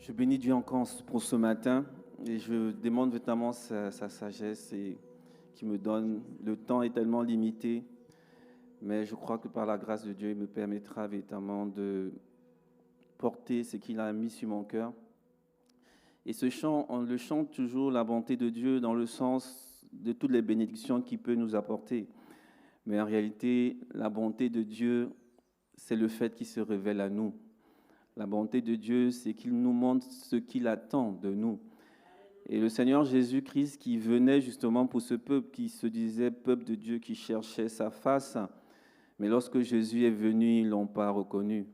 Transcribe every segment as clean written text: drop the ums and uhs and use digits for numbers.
Je bénis Dieu encore pour ce matin et je demande notamment sa sagesse et qui me donne. Le temps est tellement limité, mais je crois que par la grâce de Dieu, il me permettra véritablement de porter ce qu'il a mis sur mon cœur. Et ce chant, on le chante toujours la bonté de Dieu dans le sens de toutes les bénédictions qu'il peut nous apporter. Mais en réalité, la bonté de Dieu, c'est le fait qu'il se révèle à nous. La bonté de Dieu, c'est qu'il nous montre ce qu'il attend de nous. Et le Seigneur Jésus-Christ qui venait justement pour ce peuple qui se disait peuple de Dieu qui cherchait sa face, mais lorsque Jésus est venu, ils ne l'ont pas reconnu.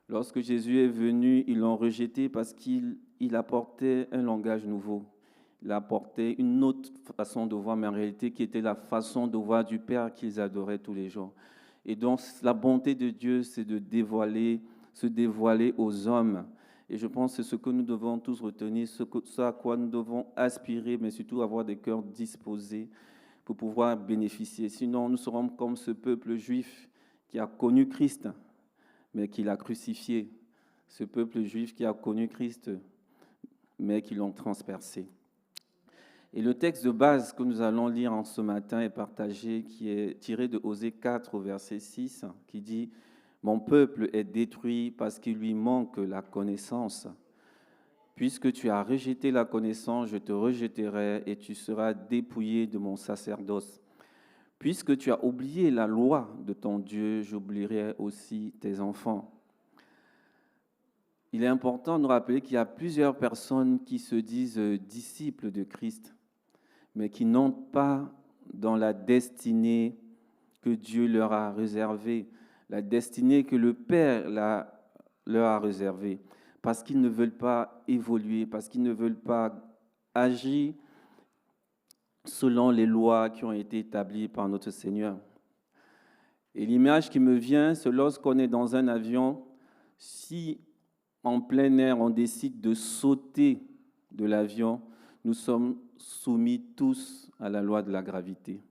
Lorsque Jésus est venu, ils l'ont rejeté parce qu'il apportait un langage nouveau. Il apportait une autre façon de voir, mais en réalité qui était la façon de voir du Père qu'ils adoraient tous les jours. Et donc la bonté de Dieu, c'est de se dévoiler aux hommes. Et je pense que c'est ce que nous devons tous retenir, ce à quoi nous devons aspirer, mais surtout avoir des cœurs disposés pour pouvoir bénéficier. Sinon, nous serons comme ce peuple juif qui a connu Christ, mais qui l'a crucifié. Ce peuple juif qui a connu Christ, mais qui l'ont transpercé. Et le texte de base que nous allons lire en ce matin et partager, qui est tiré de Osée 4 au verset 6, qui dit « Mon peuple est détruit parce qu'il lui manque la connaissance. Puisque tu as rejeté la connaissance, je te rejetterai et tu seras dépouillé de mon sacerdoce. Puisque tu as oublié la loi de ton Dieu, j'oublierai aussi tes enfants. » Il est important de nous rappeler qu'il y a plusieurs personnes qui se disent disciples de Christ, mais qui n'entrent pas dans la destinée que Dieu leur a réservée, la destinée que le Père leur a réservée, parce qu'ils ne veulent pas évoluer, parce qu'ils ne veulent pas agir selon les lois qui ont été établies par notre Seigneur. Et l'image qui me vient, c'est lorsqu'on est dans un avion, si en plein air on décide de sauter de l'avion, nous sommes soumis tous à la loi de la gravité.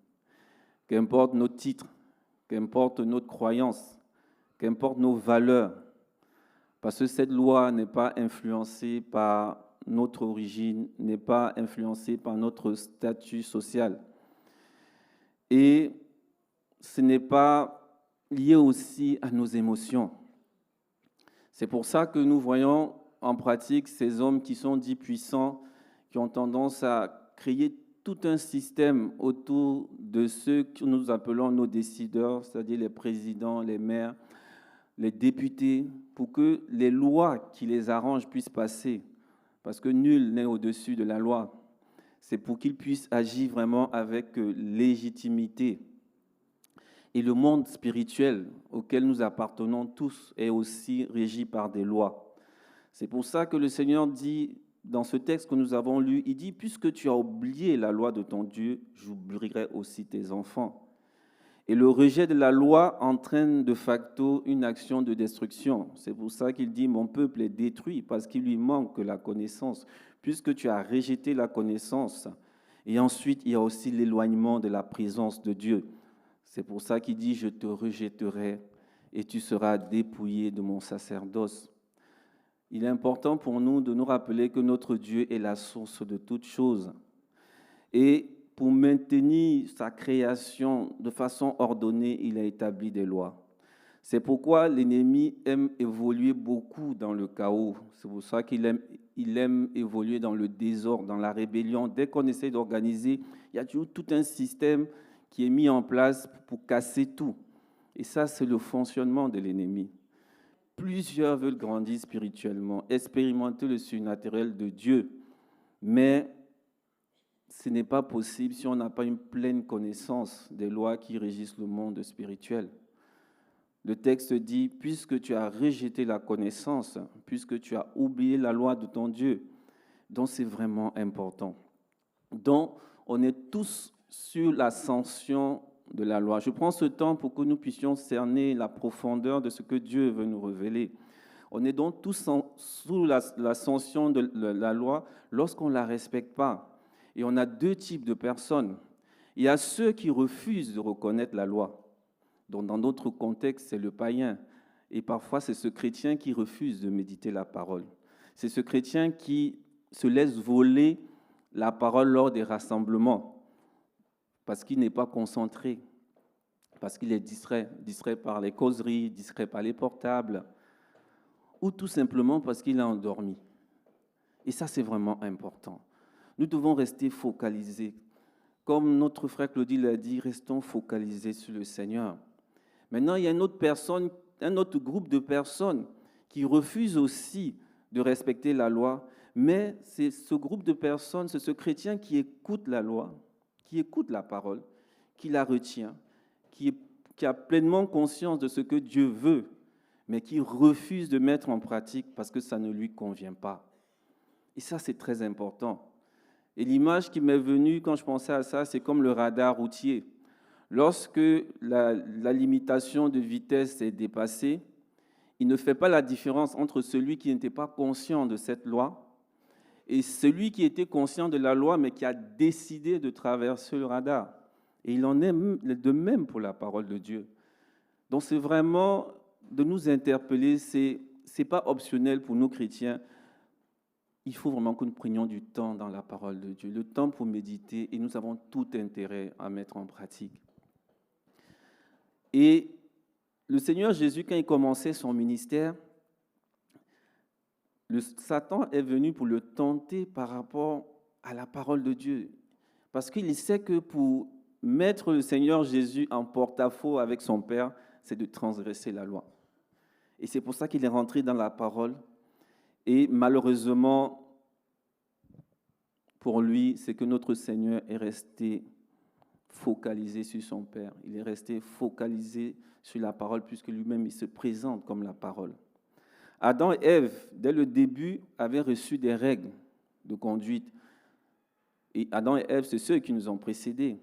Qu'importe nos titres, qu'importe notre croyance, qu'importe nos valeurs, parce que cette loi n'est pas influencée par notre origine, n'est pas influencée par notre statut social. Et ce n'est pas lié aussi à nos émotions. C'est pour ça que nous voyons en pratique ces hommes qui sont dits puissants, qui ont tendance à créer tout un système autour de ceux que nous appelons nos décideurs, c'est-à-dire les présidents, les maires, les députés, pour que les lois qui les arrangent puissent passer, parce que nul n'est au-dessus de la loi. C'est pour qu'ils puissent agir vraiment avec légitimité. Et le monde spirituel auquel nous appartenons tous est aussi régi par des lois. C'est pour ça que le Seigneur dit, dans ce texte que nous avons lu, il dit « Puisque tu as oublié la loi de ton Dieu, j'oublierai aussi tes enfants. » Et le rejet de la loi entraîne de facto une action de destruction. C'est pour ça qu'il dit « Mon peuple est détruit parce qu'il lui manque la connaissance. » Puisque tu as rejeté la connaissance. Et ensuite, il y a aussi l'éloignement de la présence de Dieu. C'est pour ça qu'il dit « Je te rejetterai et tu seras dépouillé de mon sacerdoce. » Il est important pour nous de nous rappeler que notre Dieu est la source de toutes choses. Et pour maintenir sa création de façon ordonnée, il a établi des lois. C'est pourquoi l'ennemi aime évoluer beaucoup dans le chaos. C'est pour ça qu'il aime évoluer dans le désordre, dans la rébellion. Dès qu'on essaie d'organiser, il y a toujours tout un système qui est mis en place pour casser tout. Et ça, c'est le fonctionnement de l'ennemi. Plusieurs veulent grandir spirituellement, expérimenter le surnaturel de Dieu, mais ce n'est pas possible si on n'a pas une pleine connaissance des lois qui régissent le monde spirituel. Le texte dit, puisque tu as rejeté la connaissance, puisque tu as oublié la loi de ton Dieu, donc c'est vraiment important. Donc, on est tous sur l'ascension de la loi. Je prends ce temps pour que nous puissions cerner la profondeur de ce que Dieu veut nous révéler. On est donc tous sous l'ascension de la loi lorsqu'on ne la respecte pas. Et on a deux types de personnes. Il y a ceux qui refusent de reconnaître la loi. Donc, dans d'autres contextes, c'est le païen. Et parfois, c'est ce chrétien qui refuse de méditer la parole. C'est ce chrétien qui se laisse voler la parole lors des rassemblements parce qu'il n'est pas concentré, parce qu'il est distrait par les causeries, distrait par les portables, ou tout simplement parce qu'il est endormi. Et ça, c'est vraiment important. Nous devons rester focalisés. Comme notre frère Claudie l'a dit, restons focalisés sur le Seigneur. Maintenant, il y a un autre groupe de personnes qui refusent aussi de respecter la loi, mais c'est ce groupe de personnes, c'est ce chrétien qui écoute la loi, qui écoute la parole, qui la retient, qui a pleinement conscience de ce que Dieu veut, mais qui refuse de mettre en pratique parce que ça ne lui convient pas. Et ça, c'est très important. Et l'image qui m'est venue quand je pensais à ça, c'est comme le radar routier. Lorsque la limitation de vitesse est dépassée, il ne fait pas la différence entre celui qui n'était pas conscient de cette loi et celui qui était conscient de la loi, mais qui a décidé de traverser le radar. Et il en est de même pour la parole de Dieu. Donc c'est vraiment de nous interpeller, ce n'est pas optionnel pour nous chrétiens. Il faut vraiment que nous prenions du temps dans la parole de Dieu, le temps pour méditer, et nous avons tout intérêt à mettre en pratique. Et le Seigneur Jésus, quand il commençait son ministère, Satan est venu pour le tenter par rapport à la parole de Dieu. Parce qu'il sait que pour mettre le Seigneur Jésus en porte-à-faux avec son Père, c'est de transgresser la loi. Et c'est pour ça qu'il est rentré dans la parole. Et malheureusement, pour lui, c'est que notre Seigneur est resté focalisé sur son Père. Il est resté focalisé sur la parole, puisque lui-même, il se présente comme la parole. Adam et Ève, dès le début, avaient reçu des règles de conduite. Et Adam et Ève, c'est ceux qui nous ont précédés.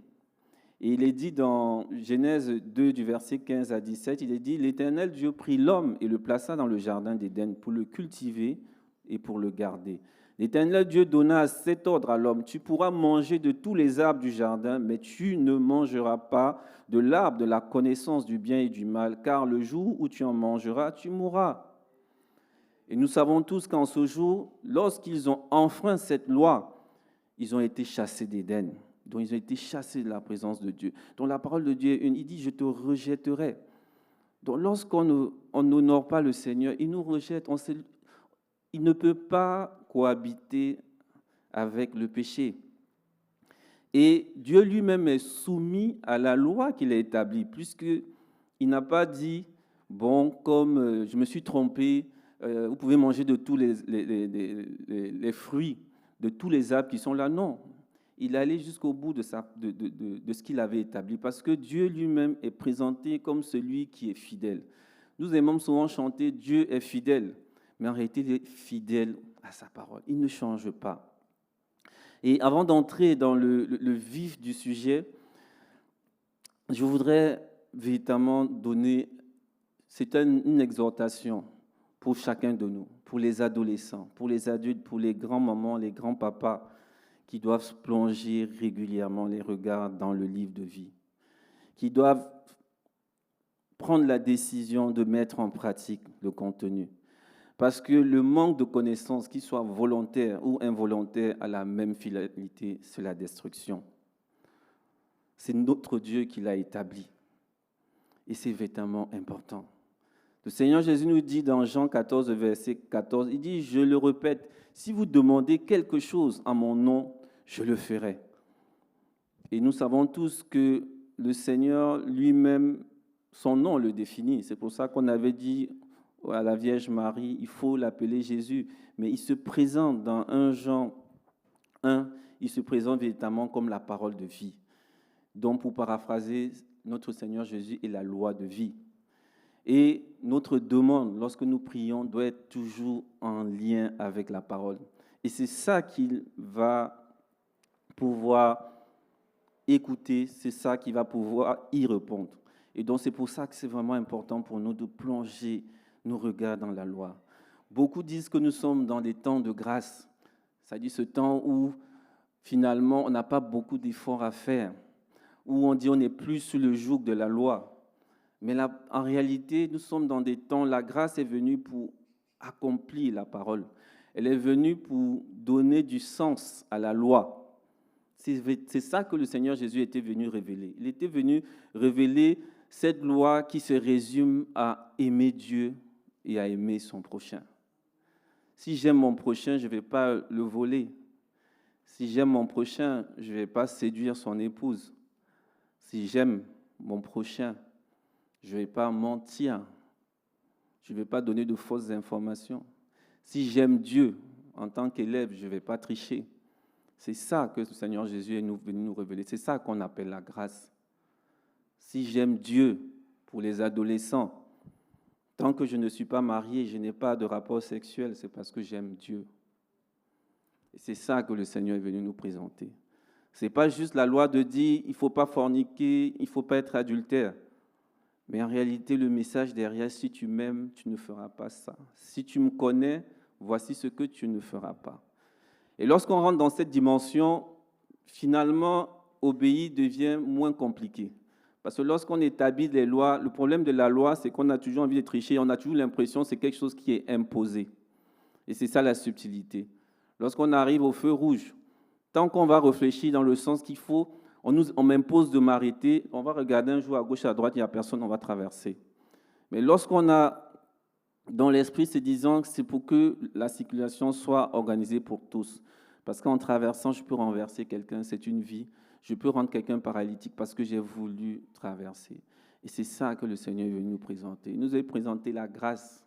Et il est dit dans Genèse 2, du verset 15 à 17, il est dit « L'Éternel Dieu prit l'homme et le plaça dans le jardin d'Éden pour le cultiver et pour le garder. L'Éternel Dieu donna cet ordre à l'homme, tu pourras manger de tous les arbres du jardin, mais tu ne mangeras pas de l'arbre de la connaissance du bien et du mal, car le jour où tu en mangeras, tu mourras. » Et nous savons tous qu'en ce jour, lorsqu'ils ont enfreint cette loi, ils ont été chassés d'Éden. Donc ils ont été chassés de la présence de Dieu. Donc la parole de Dieu est une, il dit « je te rejetterai ». Donc lorsqu'on n'honore pas le Seigneur, il nous rejette. Il ne peut pas cohabiter avec le péché. Et Dieu lui-même est soumis à la loi qu'il a établie, puisqu'il n'a pas dit « bon, comme je me suis trompé, vous pouvez manger de tous les fruits, de tous les arbres qui sont là ». Non, il allait jusqu'au bout de ce qu'il avait établi, parce que Dieu lui-même est présenté comme celui qui est fidèle. Nous aimons souvent chanter « Dieu est fidèle », mais en réalité, il est fidèle à sa parole. Il ne change pas. Et avant d'entrer dans le vif du sujet, je voudrais véritablement donner, c'est une exhortation pour chacun de nous, pour les adolescents, pour les adultes, pour les grands-mamans, les grands-papas, qui doivent plonger régulièrement les regards dans le livre de vie, qui doivent prendre la décision de mettre en pratique le contenu. Parce que le manque de connaissances, qu'il soit volontaire ou involontaire, a la même finalité, c'est la destruction. C'est notre Dieu qui l'a établi. Et c'est véritablement important. Le Seigneur Jésus nous dit dans Jean 14, verset 14, il dit « Je le répète, si vous demandez quelque chose en mon nom, je le ferai. » Et nous savons tous que le Seigneur lui-même, son nom le définit. C'est pour ça qu'on avait dit à la Vierge Marie, il faut l'appeler Jésus. Mais il se présente dans 1 Jean 1, il se présente véritablement comme la parole de vie. Donc, pour paraphraser, notre Seigneur Jésus est la loi de vie. Et notre demande, lorsque nous prions, doit être toujours en lien avec la parole. Et c'est ça qu'il va pouvoir écouter, c'est ça qu'il va pouvoir y répondre. Et donc, c'est pour ça que c'est vraiment important pour nous de plonger nos regards dans la loi. Beaucoup disent que nous sommes dans des temps de grâce, c'est-à-dire ce temps où, finalement, on n'a pas beaucoup d'efforts à faire, où on dit on n'est plus sous le joug de la loi. Mais là, en réalité, nous sommes dans des temps, la grâce est venue pour accomplir la parole. Elle est venue pour donner du sens à la loi. C'est ça que le Seigneur Jésus était venu révéler. Il était venu révéler cette loi qui se résume à aimer Dieu et à aimer son prochain. Si j'aime mon prochain, je ne vais pas le voler. Si j'aime mon prochain, je ne vais pas séduire son épouse. Si j'aime mon prochain, je ne vais pas mentir. Je ne vais pas donner de fausses informations. Si j'aime Dieu en tant qu'élève, je ne vais pas tricher. C'est ça que le Seigneur Jésus est venu nous révéler. C'est ça qu'on appelle la grâce. Si j'aime Dieu pour les adolescents, tant que je ne suis pas marié, je n'ai pas de rapport sexuel, c'est parce que j'aime Dieu. Et c'est ça que le Seigneur est venu nous présenter. Ce n'est pas juste la loi de dire il ne faut pas forniquer, il ne faut pas être adultère. Mais en réalité, le message derrière, si tu m'aimes, tu ne feras pas ça. Si tu me connais, voici ce que tu ne feras pas. Et lorsqu'on rentre dans cette dimension, finalement, obéir devient moins compliqué. Parce que lorsqu'on établit les lois, le problème de la loi, c'est qu'on a toujours envie de tricher, on a toujours l'impression que c'est quelque chose qui est imposé. Et c'est ça la subtilité. Lorsqu'on arrive au feu rouge, tant qu'on va réfléchir dans le sens qu'il faut, on m'impose de m'arrêter, on va regarder un jour à gauche, à droite, il n'y a personne, on va traverser. Mais lorsqu'on a dans l'esprit se disant que c'est pour que la circulation soit organisée pour tous, parce qu'en traversant, je peux renverser quelqu'un, c'est une vie, je peux rendre quelqu'un paralytique parce que j'ai voulu traverser. Et c'est ça que le Seigneur est venu nous présenter. Il nous a présenté la grâce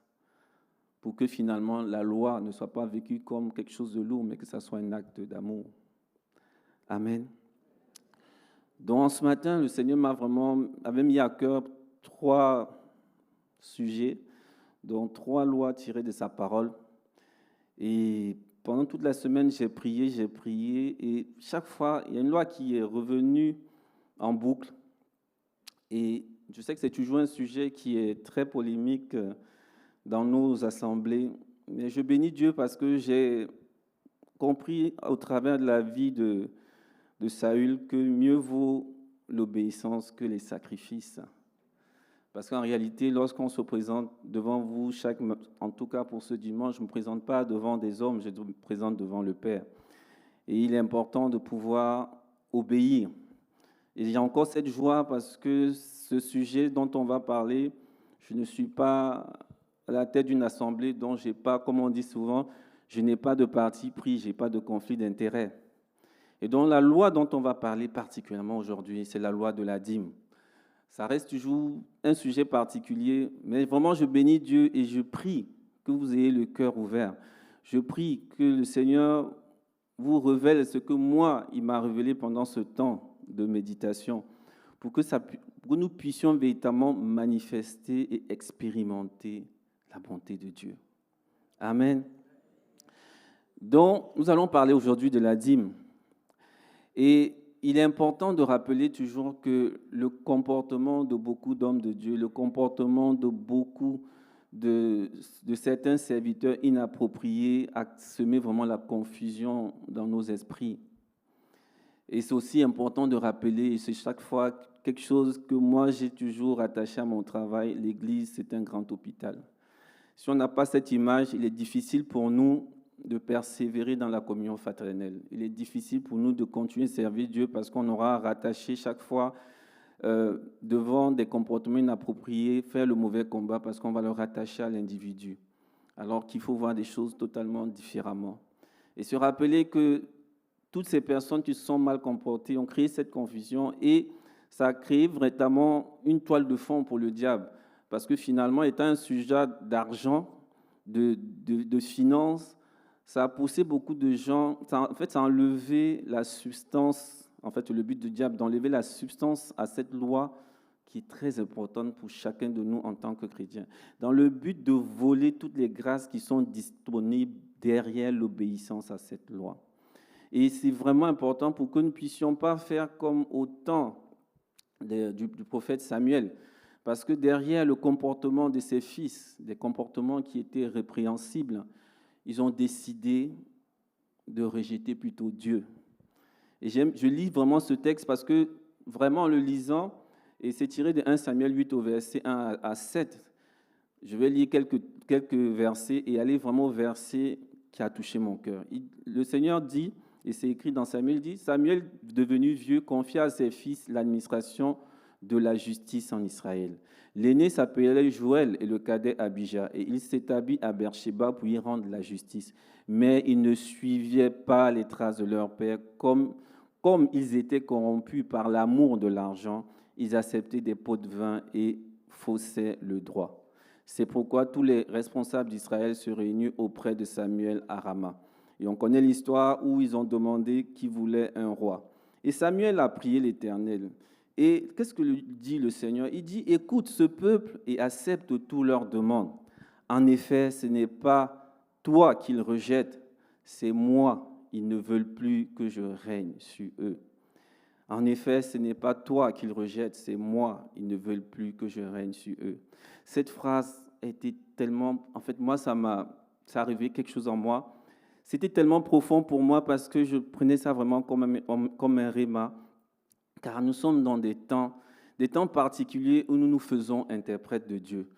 pour que finalement la loi ne soit pas vécue comme quelque chose de lourd, mais que ça soit un acte d'amour. Amen. Donc ce matin, le Seigneur avait mis à cœur 3 sujets, dont 3 lois tirées de sa parole. Et pendant toute la semaine, j'ai prié, et chaque fois, il y a une loi qui est revenue en boucle. Et je sais que c'est toujours un sujet qui est très polémique dans nos assemblées, mais je bénis Dieu parce que j'ai compris au travers de la vie de Saül que mieux vaut l'obéissance que les sacrifices. Parce qu'en réalité, lorsqu'on se présente devant vous, en tout cas pour ce dimanche, je ne me présente pas devant des hommes, je me présente devant le Père. Et il est important de pouvoir obéir. Et j'ai encore cette joie parce que ce sujet dont on va parler, je ne suis pas à la tête d'une assemblée dont je n'ai pas, comme on dit souvent, je n'ai pas de parti pris, je n'ai pas de conflit d'intérêts. Et donc la loi dont on va parler particulièrement aujourd'hui, c'est la loi de la dîme. Ça reste toujours un sujet particulier, mais vraiment je bénis Dieu et je prie que vous ayez le cœur ouvert. Je prie que le Seigneur vous révèle ce que moi, il m'a révélé pendant ce temps de méditation, pour que nous puissions véritablement manifester et expérimenter la bonté de Dieu. Amen. Donc, nous allons parler aujourd'hui de la dîme. Et il est important de rappeler toujours que le comportement de beaucoup d'hommes de Dieu, le comportement de beaucoup de certains serviteurs inappropriés a semé vraiment la confusion dans nos esprits. Et c'est aussi important de rappeler, et c'est chaque fois quelque chose que moi j'ai toujours attaché à mon travail, l'Église c'est un grand hôpital. Si on n'a pas cette image, il est difficile pour nous de persévérer dans la communion fraternelle. Il est difficile pour nous de continuer à servir Dieu parce qu'on aura rattaché chaque fois devant des comportements inappropriés, faire le mauvais combat parce qu'on va le rattacher à l'individu, alors qu'il faut voir des choses totalement différemment. Et se rappeler que toutes ces personnes qui se sont mal comportées ont créé cette confusion et ça a créé vraiment une toile de fond pour le diable. Parce que finalement, étant un sujet d'argent, de finances, ça a poussé beaucoup de gens, ça a enlevé la substance, en fait le but du diable, d'enlever la substance à cette loi qui est très importante pour chacun de nous en tant que chrétiens, dans le but de voler toutes les grâces qui sont disponibles derrière l'obéissance à cette loi. Et c'est vraiment important pour que nous ne puissions pas faire comme au temps du prophète Samuel, parce que derrière le comportement de ses fils, des comportements qui étaient répréhensibles, ils ont décidé de rejeter plutôt Dieu. Et je lis vraiment ce texte parce que, vraiment en le lisant, et c'est tiré de 1 Samuel 8 au verset 1 à 7, je vais lire quelques versets et aller vraiment au verset qui a touché mon cœur. Le Seigneur dit, et c'est écrit dans Samuel, dit, Samuel, devenu vieux, confia à ses fils l'administration de la justice en Israël. L'aîné s'appelait Joël et le cadet Abijah, et il s'établit à Beersheba pour y rendre la justice. Mais ils ne suivaient pas les traces de leur père, comme ils étaient corrompus par l'amour de l'argent, ils acceptaient des pots de vin et faussaient le droit. C'est pourquoi tous les responsables d'Israël se réunissent auprès de Samuel à Rama. Et on connaît l'histoire où ils ont demandé qui voulait un roi. Et Samuel a prié l'Éternel. Et qu'est-ce que dit le Seigneur? Il dit, écoute ce peuple et accepte toutes leurs demandes. En effet, ce n'est pas toi qu'ils rejettent, c'est moi. Ils ne veulent plus que je règne sur eux. En effet, ce n'est pas toi qu'ils rejettent, c'est moi. Ils ne veulent plus que je règne sur eux. Cette phrase était tellement... En fait, moi, ça a réveillé quelque chose en moi. C'était tellement profond pour moi parce que je prenais ça vraiment comme un réma. Car nous sommes dans des temps particuliers où nous nous faisons interprètes de Dieu.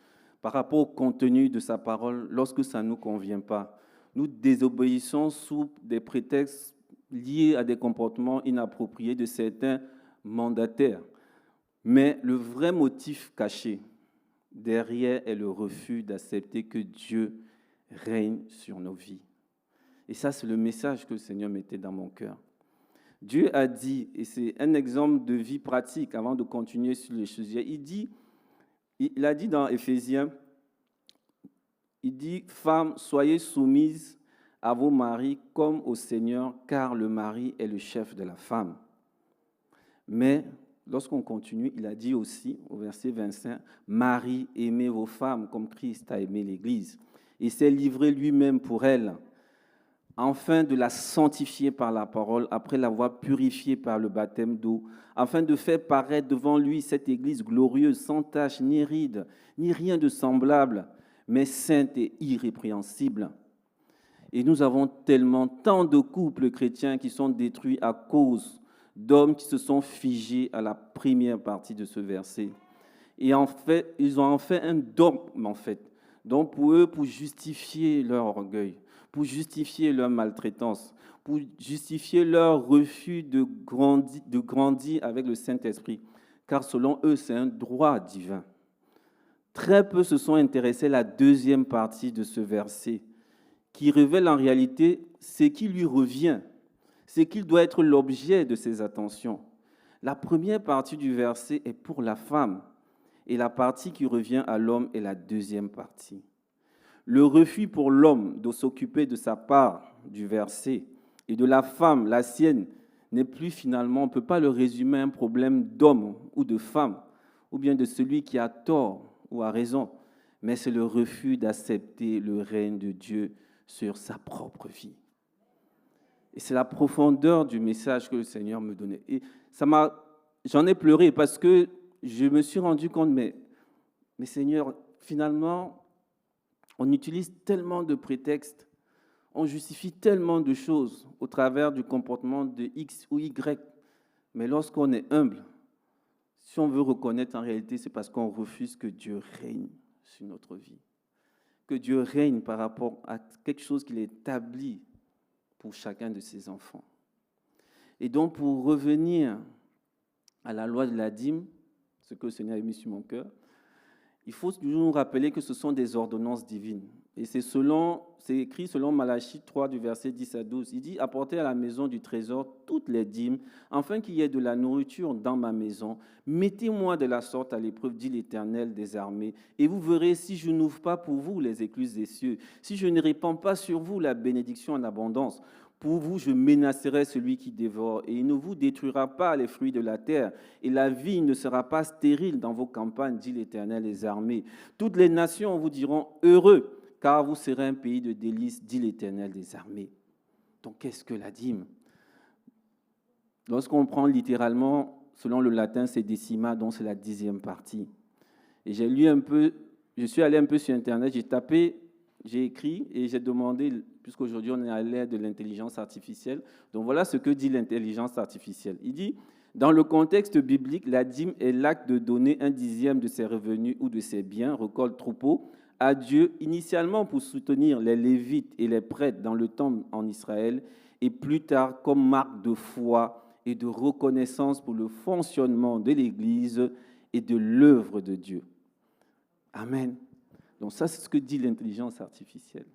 Par rapport au contenu de sa parole, lorsque ça ne nous convient pas, nous désobéissons sous des prétextes liés à des comportements inappropriés de certains mandataires. Mais le vrai motif caché derrière est le refus d'accepter que Dieu règne sur nos vies. Et ça, c'est le message que le Seigneur mettait dans mon cœur. Dieu a dit, et c'est un exemple de vie pratique avant de continuer sur les choses, il a dit dans Éphésiens, il dit, femmes, soyez soumises à vos maris comme au Seigneur, car le mari est le chef de la femme. Mais lorsqu'on continue, il a dit aussi, au verset 25, Marie, aimez vos femmes comme Christ a aimé l'Église, et s'est livré lui-même pour elle, afin de la sanctifier par la parole, après l'avoir purifiée par le baptême d'eau, afin de faire paraître devant lui cette Église glorieuse, sans tache, ni ride, ni rien de semblable, mais sainte et irrépréhensible. Et nous avons tant de couples chrétiens qui sont détruits à cause d'hommes qui se sont figés à la première partie de ce verset. Et en fait, ils ont en fait un dogme, en fait. Donc pour eux, pour justifier leur orgueil, pour justifier leur maltraitance, pour justifier leur refus de grandir avec le Saint-Esprit, car selon eux, c'est un droit divin. Très peu se sont intéressés à la deuxième partie de ce verset, qui révèle en réalité ce qui lui revient, ce qui doit être l'objet de ses attentions. La première partie du verset est pour la femme, et la partie qui revient à l'homme est la deuxième partie. Le refus pour l'homme de s'occuper de sa part du verset et de la femme, la sienne, n'est plus finalement, on ne peut pas le résumer à un problème d'homme ou de femme, ou bien de celui qui a tort ou a raison, mais c'est le refus d'accepter le règne de Dieu sur sa propre vie. Et c'est la profondeur du message que le Seigneur me donnait. Et j'en ai pleuré parce que je me suis rendu compte, mais Seigneur, finalement, on utilise tellement de prétextes, on justifie tellement de choses au travers du comportement de X ou Y. Mais lorsqu'on est humble, si on veut reconnaître en réalité, c'est parce qu'on refuse que Dieu règne sur notre vie. Que Dieu règne par rapport à quelque chose qu'il établit pour chacun de ses enfants. Et donc, pour revenir à la loi de la dîme, ce que le Seigneur a mis sur mon cœur, il faut toujours nous rappeler que ce sont des ordonnances divines. Et c'est écrit selon Malachie 3, du verset 10 à 12. Il dit « Apportez à la maison du trésor toutes les dîmes, afin qu'il y ait de la nourriture dans ma maison. Mettez-moi de la sorte à l'épreuve, dit l'Éternel des armées. Et vous verrez si je n'ouvre pas pour vous les écluses des cieux, si je ne répands pas sur vous la bénédiction en abondance. Pour vous, je menacerai celui qui dévore, et il ne vous détruira pas les fruits de la terre, et la vie ne sera pas stérile dans vos campagnes, dit l'Éternel des armées. Toutes les nations vous diront heureux, car vous serez un pays de délices, dit l'Éternel des armées. Donc, qu'est-ce que la dîme? Lorsqu'on prend littéralement, selon le latin, c'est décima, donc c'est la 10e partie. Et je suis allé un peu sur Internet, j'ai écrit et j'ai demandé, puisqu'aujourd'hui on est à l'ère de l'intelligence artificielle, donc voilà ce que dit l'intelligence artificielle. Il dit, dans le contexte biblique, la dîme est l'acte de donner 1/10 de ses revenus ou de ses biens, récolte troupeau, à Dieu initialement pour soutenir les Lévites et les prêtres dans le temple en Israël et plus tard comme marque de foi et de reconnaissance pour le fonctionnement de l'Église et de l'œuvre de Dieu. Amen. Donc ça, c'est ce que dit l'intelligence artificielle.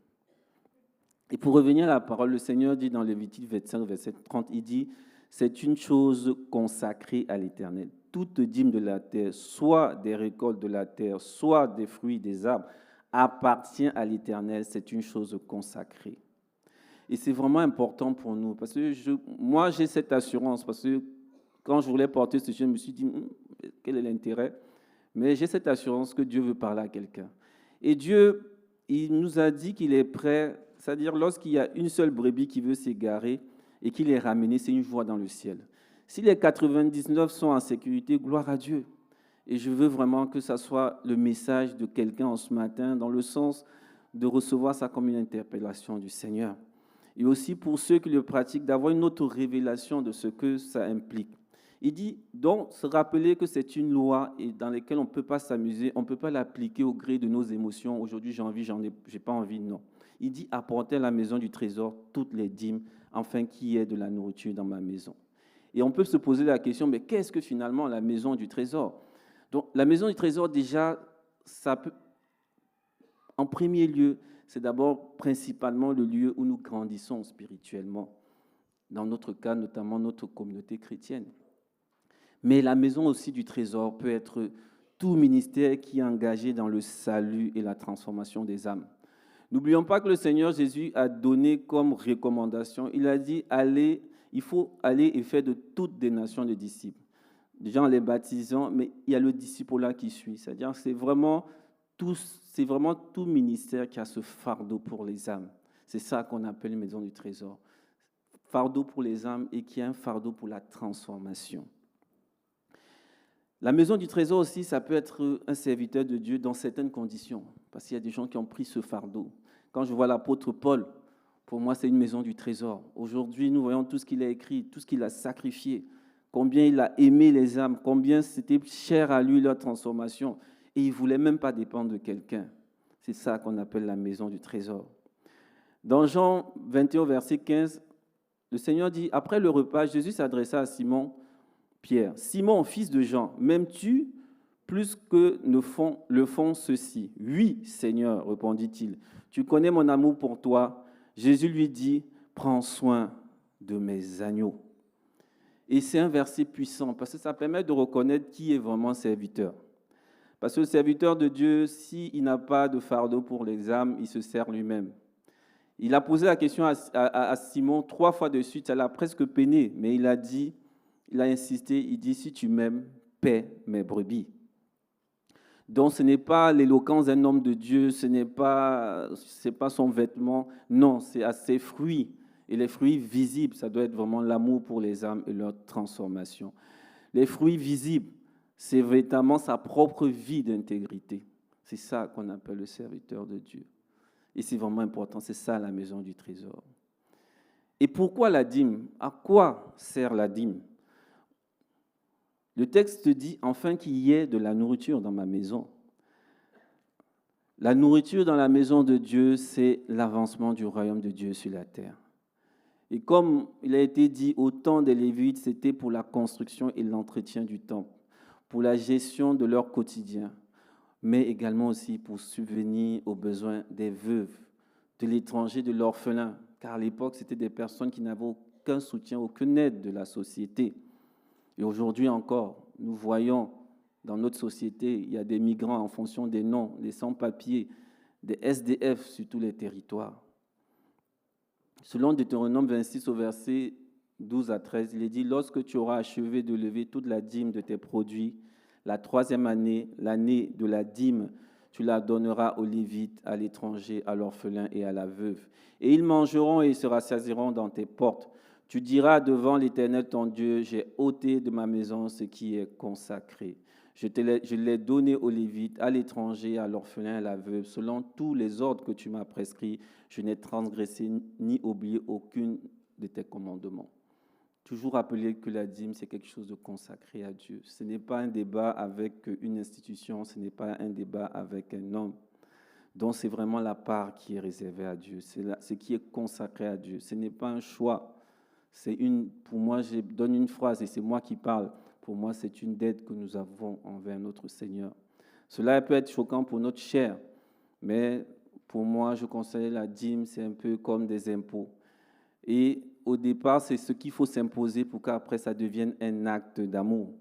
Et pour revenir à la parole, le Seigneur dit dans Lévitique 25, verset 30, il dit « C'est une chose consacrée à l'Éternel. Toute dîme de la terre, soit des récoltes de la terre, soit des fruits des arbres, appartient à l'Éternel. C'est une chose consacrée. » Et c'est vraiment important pour nous, parce que moi, j'ai cette assurance, parce que quand je voulais porter ce sujet, je me suis dit, quel est l'intérêt? Mais j'ai cette assurance que Dieu veut parler à quelqu'un. Et Dieu, il nous a dit qu'il est prêt, c'est-à-dire lorsqu'il y a une seule brebis qui veut s'égarer et qu'il est ramené, c'est une joie dans le ciel. Si les 99 sont en sécurité, gloire à Dieu. Et je veux vraiment que ça soit le message de quelqu'un en ce matin, dans le sens de recevoir ça comme une interpellation du Seigneur. Et aussi pour ceux qui le pratiquent, d'avoir une autre révélation de ce que ça implique. Il dit donc se rappeler que c'est une loi et dans laquelle on ne peut pas s'amuser, on ne peut pas l'appliquer au gré de nos émotions. Aujourd'hui j'ai envie, j'ai pas envie, non. Il dit apportez à la maison du trésor toutes les dîmes, afin qu'il y ait de la nourriture dans ma maison. Et on peut se poser la question, mais qu'est-ce que finalement la maison du trésor? Donc la maison du trésor déjà, ça peut, en premier lieu, c'est d'abord principalement le lieu où nous grandissons spirituellement. Dans notre cas, notamment notre communauté chrétienne. Mais la maison aussi du trésor peut être tout ministère qui est engagé dans le salut et la transformation des âmes. N'oublions pas que le Seigneur Jésus a donné comme recommandation, il a dit, allez, il faut aller et faire de toutes des nations des disciples. Déjà en les baptisant, mais il y a le disciple-là qui suit. C'est-à-dire que c'est vraiment tout ministère qui a ce fardeau pour les âmes. C'est ça qu'on appelle une maison du trésor. Fardeau pour les âmes et qui a un fardeau pour la transformation. La maison du trésor aussi, ça peut être un serviteur de Dieu dans certaines conditions, parce qu'il y a des gens qui ont pris ce fardeau. Quand je vois l'apôtre Paul, pour moi, c'est une maison du trésor. Aujourd'hui, nous voyons tout ce qu'il a écrit, tout ce qu'il a sacrifié, combien il a aimé les âmes, combien c'était cher à lui leur transformation, et il ne voulait même pas dépendre de quelqu'un. C'est ça qu'on appelle la maison du trésor. Dans Jean 21, verset 15, le Seigneur dit, après le repas, Jésus s'adressa à Simon, Pierre, « Simon, fils de Jean, m'aimes-tu plus que le font ceux-ci ?»« Oui, Seigneur, répondit-il, tu connais mon amour pour toi. » Jésus lui dit, « Prends soin de mes agneaux. » Et c'est un verset puissant parce que ça permet de reconnaître qui est vraiment serviteur. Parce que le serviteur de Dieu, s'il n'a pas de fardeau pour les âmes, il se sert lui-même. Il a posé la question à Simon 3 fois de suite, ça l'a presque peiné, mais il a insisté, il dit, si tu m'aimes, paie mes brebis. Donc ce n'est pas l'éloquence d'un homme de Dieu, ce n'est pas son vêtement, non, c'est à ses fruits. Et les fruits visibles, ça doit être vraiment l'amour pour les âmes et leur transformation. Les fruits visibles, c'est véritablement sa propre vie d'intégrité. C'est ça qu'on appelle le serviteur de Dieu. Et c'est vraiment important, c'est ça la maison du trésor. Et pourquoi la dîme? À quoi sert la dîme? Le texte dit, enfin qu'il y ait de la nourriture dans ma maison. La nourriture dans la maison de Dieu, c'est l'avancement du royaume de Dieu sur la terre. Et comme il a été dit, au temps des Lévites, c'était pour la construction et l'entretien du temple, pour la gestion de leur quotidien, mais également aussi pour subvenir aux besoins des veuves, de l'étranger, de l'orphelin, car à l'époque, c'était des personnes qui n'avaient aucun soutien, aucune aide de la société. Et aujourd'hui encore, nous voyons dans notre société, il y a des migrants en fonction des noms, des sans-papiers, des SDF sur tous les territoires. Selon Deutéronome 26 au verset 12 à 13, il est dit « Lorsque tu auras achevé de lever toute la dîme de tes produits, la 3e année, l'année de la dîme, tu la donneras aux Lévites, à l'étranger, à l'orphelin et à la veuve. Et ils mangeront et se rassasieront dans tes portes. Tu diras devant l'Éternel ton Dieu, j'ai ôté de ma maison ce qui est consacré. Je l'ai donné aux Lévites, à l'étranger, à l'orphelin et à la veuve, selon tous les ordres que tu m'as prescrits. Je n'ai transgressé ni oublié aucun de tes commandements. » Toujours rappeler que la dîme, c'est quelque chose de consacré à Dieu. Ce n'est pas un débat avec une institution, ce n'est pas un débat avec un homme. Donc, c'est vraiment la part qui est réservée à Dieu, ce qui est consacré à Dieu. Ce n'est pas un choix. Pour moi, je donne une phrase et c'est moi qui parle. Pour moi, c'est une dette que nous avons envers notre Seigneur. Cela peut être choquant pour notre chair, mais pour moi, je conseille la dîme, c'est un peu comme des impôts. Et au départ, c'est ce qu'il faut s'imposer pour qu'après, ça devienne un acte d'amour.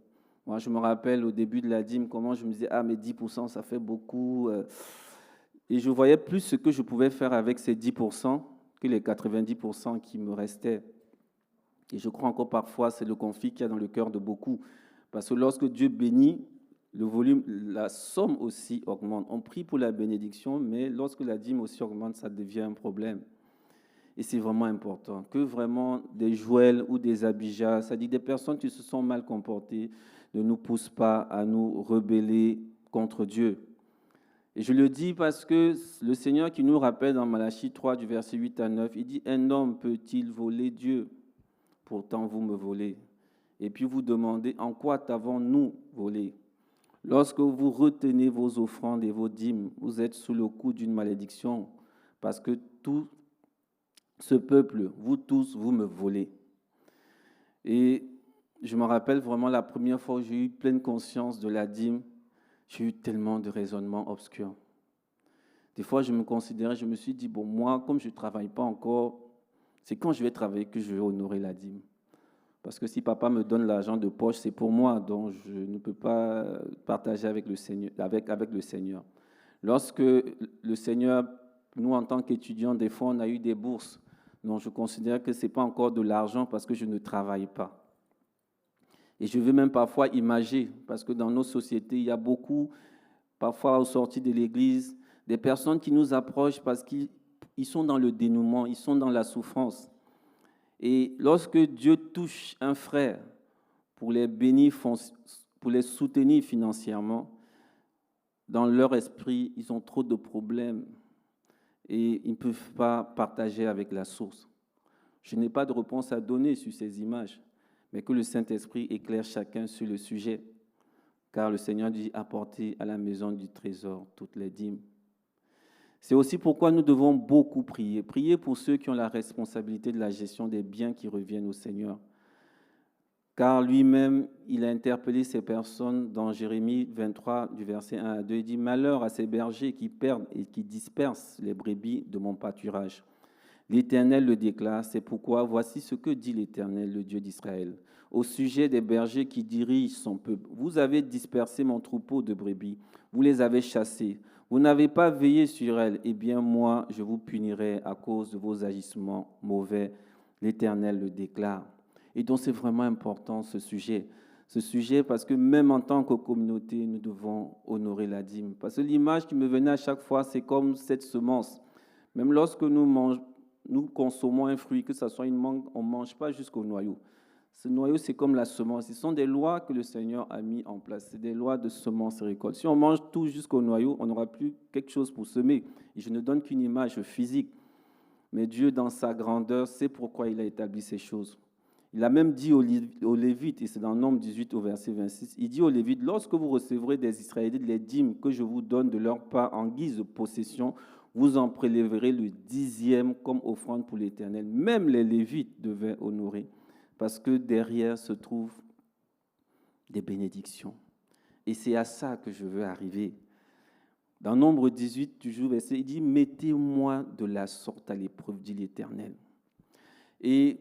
Moi, je me rappelle au début de la dîme, comment je me disais, mais 10%, ça fait beaucoup. Et je voyais plus ce que je pouvais faire avec ces 10% que les 90% qui me restaient. Et je crois encore parfois, c'est le conflit qu'il y a dans le cœur de beaucoup. Parce que lorsque Dieu bénit, le volume, la somme aussi augmente. On prie pour la bénédiction, mais lorsque la dîme aussi augmente, ça devient un problème. Et c'est vraiment important que vraiment des Joël ou des Abijah, c'est-à-dire des personnes qui se sont mal comportées, ne nous poussent pas à nous rebeller contre Dieu. Et je le dis parce que le Seigneur qui nous rappelle dans Malachie 3, du verset 8 à 9, il dit « Un homme peut-il voler Dieu ? Pourtant vous me volez. » Et puis vous demandez « En quoi t'avons-nous volé ?» Lorsque vous retenez vos offrandes et vos dîmes, vous êtes sous le coup d'une malédiction parce que tout ce peuple, vous tous, vous me volez. Et je me rappelle vraiment la première fois où j'ai eu pleine conscience de la dîme, j'ai eu tellement de raisonnements obscurs. Des fois, je me suis dit, bon, moi, comme je ne travaille pas encore, c'est quand je vais travailler que je vais honorer la dîme. Parce que si papa me donne l'argent de poche, c'est pour moi, donc je ne peux pas partager avec le Seigneur. Avec le Seigneur. Lorsque le Seigneur, nous en tant qu'étudiants, des fois, on a eu des bourses. Donc, je considère que ce n'est pas encore de l'argent parce que je ne travaille pas. Et je veux même parfois imager, parce que dans nos sociétés, il y a beaucoup, parfois aux sorties de l'église, des personnes qui nous approchent parce qu'ils sont dans le dénouement, ils sont dans la souffrance. Et lorsque Dieu touche un frère pour les bénir, pour les soutenir financièrement, dans leur esprit, ils ont trop de problèmes et ils ne peuvent pas partager avec la source. Je n'ai pas de réponse à donner sur ces images, mais que le Saint-Esprit éclaire chacun sur le sujet, car le Seigneur dit « Apportez à la maison du trésor toutes les dîmes ». C'est aussi pourquoi nous devons beaucoup prier. Prier pour ceux qui ont la responsabilité de la gestion des biens qui reviennent au Seigneur. Car lui-même, il a interpellé ces personnes dans Jérémie 23, du verset 1 à 2. Il dit « Malheur à ces bergers qui perdent et qui dispersent les brebis de mon pâturage. L'Éternel le déclare, c'est pourquoi voici ce que dit l'Éternel, le Dieu d'Israël. Au sujet des bergers qui dirigent son peuple, vous avez dispersé mon troupeau de brebis, vous les avez chassés, vous n'avez pas veillé sur elles, eh bien moi, je vous punirai à cause de vos agissements mauvais. L'Éternel le déclare. » Et donc c'est vraiment important ce sujet parce que même en tant que communauté, nous devons honorer la dîme. Parce que l'image qui me venait à chaque fois, c'est comme cette semence. Même lorsque nous consommons un fruit, que ce soit une mangue, on ne mange pas jusqu'au noyau. Ce noyau, c'est comme la semence. Ce sont des lois que le Seigneur a mis en place. C'est des lois de semence et récolte. Si on mange tout jusqu'au noyau, on n'aura plus quelque chose pour semer. Et je ne donne qu'une image physique. Mais Dieu, dans sa grandeur, sait pourquoi il a établi ces choses. Il a même dit aux Lévites, et c'est dans Nombre 18 au verset 26, il dit aux Lévites, lorsque vous recevrez des Israélites les dîmes que je vous donne de leur part en guise de possession, vous en prélèverez le 10e comme offrande pour l'Éternel. Même les Lévites devaient honorer, parce que derrière se trouvent des bénédictions. Et c'est à ça que je veux arriver. Dans Nombre 18, toujours verset, il dit, mettez-moi de la sorte à l'épreuve, dit l'Éternel. Et